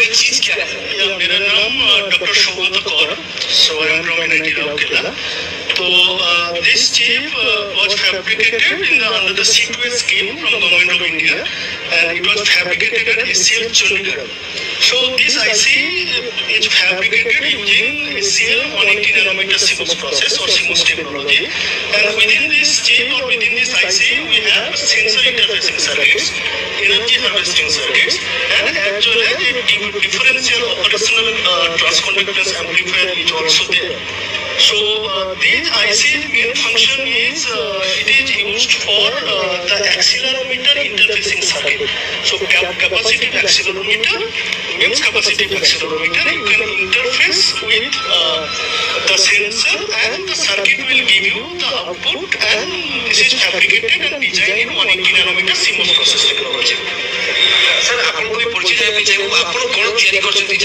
ये चीज क्या है? मेरा नाम डॉक्टर शोभत Kaur, so I am from NIT Rourkela. So this chip was fabricated under the C2S scheme from Government of India, and it was fabricated at SCL Chandigarh. So this IC is fabricated using SCL 180 nanometer CMOS process or CMOS technology, and within this chip or within this IC we have sensor interfacing circuits, energy harvesting circuits, and as well as a differential operational transconductance amplifier is also there. So this IC's main function is it is used for the accelerometer interfacing circuit. So capacitive accelerometer means capacitive accelerometer. You can interface with the sensor and the circuit will give you the output, and this is fabricated and designed in 180 nanometer CMOS process technology. Sir आपन को परिचय जाय आपण कोन तयारी करछथि